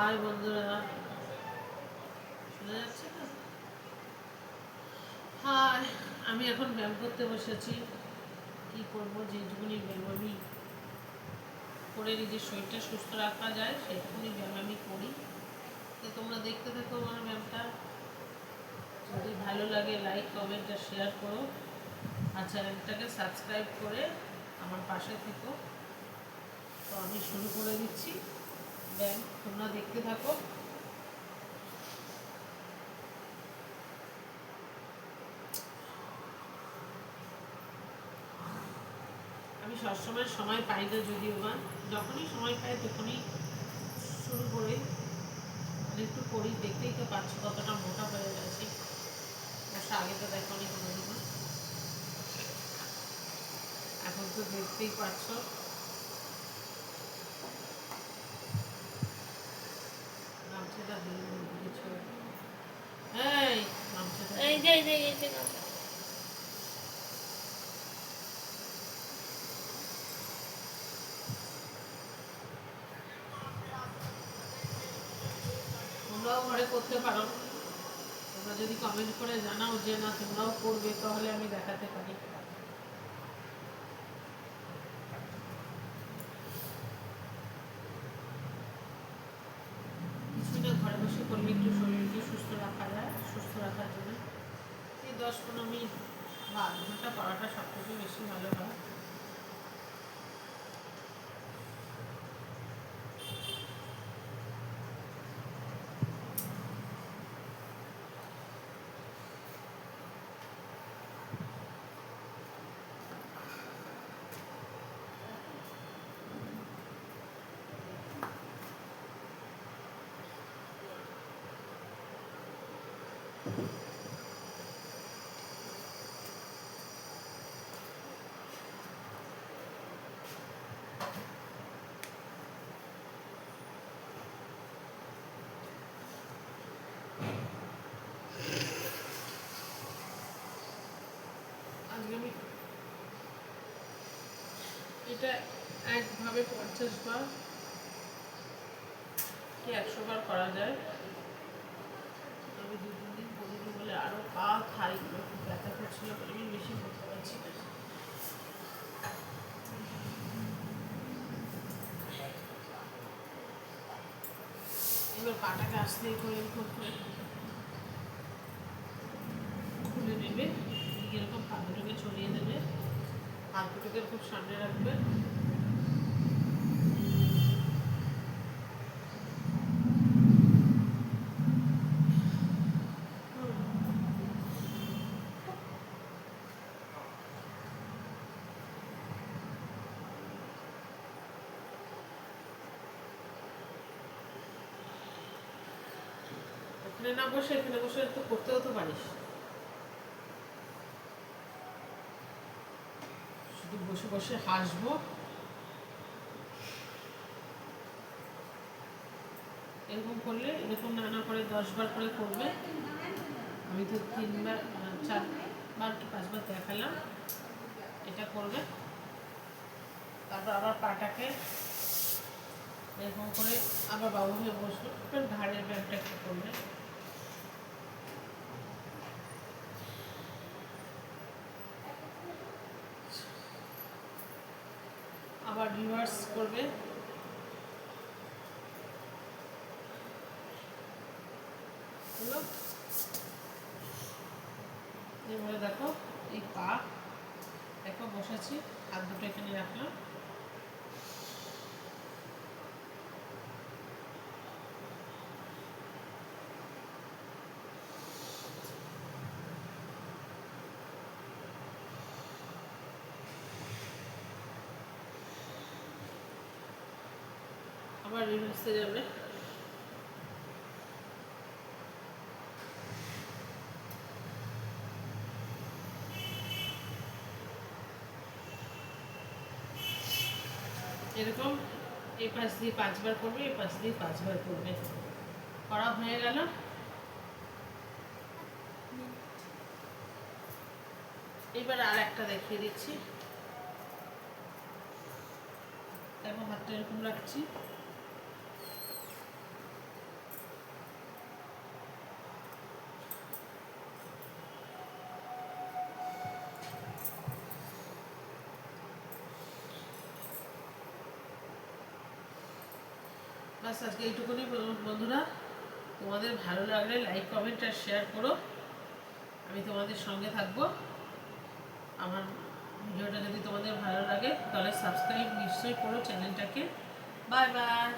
High বন্ধুরা, শোনা যাচ্ছে না? হাই, আমি এখন ব্যায়াম করতে বসেছি। কি করব, যেটুকুনি ব্যায়াম আমি করে নিজের শরীরটা সুস্থ রাখা যায় সেইটুকুনি ব্যায়াম আমি করি। তো তোমরা দেখতে থাকো আমার ব্যায়ামটা। যদি ভালো লাগে লাইক কমেন্ট আর শেয়ার করো, আর চ্যানেলটাকে সাবস্ক্রাইব করে আমার পাশে থেকো। তো আমি শুরু করে দিচ্ছি ব্যায়াম, তোমরা দেখতে থাকো। আমি সবসময় সময় পাই না, যদিও বা যখনই সময় পাই তখনই শুরু করি, মানে একটু করি। দেখতেই তো পাচ্ছ কতটা মোটা হয়ে গেছে। অবশ্য আগে তো দেখনি কোনোদিনও, এখন তো দেখতেই পাচ্ছ। গামছাটা দিয়ে কিছু এই গামছাটা তোমরাও ঘরে করতে পারো। তোমরা যদি কমেন্ট করে জানাও যে না তোমরাও করবে, তাহলে আমি দেখাতে পারি। কিছুই না, ঘরে বসে করলে একটু শরীরকে সুস্থ রাখা যায়। সুস্থ রাখার জন্য এই 10-15 মিনিট বা আধ ঘন্টা করাটা সব থেকে বেশি ভালো হয়। আজকে আমি এটা একভাবে 50 বার কি 100 বার করা যায়। আমি 2-3 দিন করিনি বলে আরও পা খাই খুব ব্যথা করছিল বলে আমি বেশি করতে পারছি না। এবার পাটাকে আস্তে করে খুলে নেবে, এরকম পা দুটোকে ছড়িয়ে দেবে, হাত দুটোকে খুব সামনে রাখবে। এখানে না বসে, এখানে বসে তো করতেও তো পারিস, শুধু বসে বসে হাসবো। এরকম করলে, এরকম নানা করে 10 বার করে করবে। আমি তো 3 বার 4 বার কি 5 বার দেখালাম। এটা করবে, তারপর আবার পাটাকে এরকম করে আবার বাবু হয়ে বসবে। এবার ঘাড়ের ব্যায়ামটা একটু করবে। আবার রিভার্স করবে। এবারে দেখো এই পা দেখো বসেছি, হাত দুটো এখানে রাখলাম। আবার রিভার্সে যাবে। এরকম এই পাশ দিয়ে 5 বার করবে, এই পাশ দিয়ে 5 বার করবে। করা হয়ে গেল। এবার আর একটা দেখিয়ে দিচ্ছি। দেখো হাতটা এরকম রাখছি, বাস আজকে এইটুকুনি বন্ধুরা। তোমাদের ভালো লাগলে লাইক কমেন্ট আর শেয়ার করো, আমি তোমাদের সঙ্গে থাকবো। আমার ভিডিওটা যদি তোমাদের ভালো লাগে তাহলে সাবস্ক্রাইব নিশ্চয়ই করো চ্যানেলটাকে। Bye bye.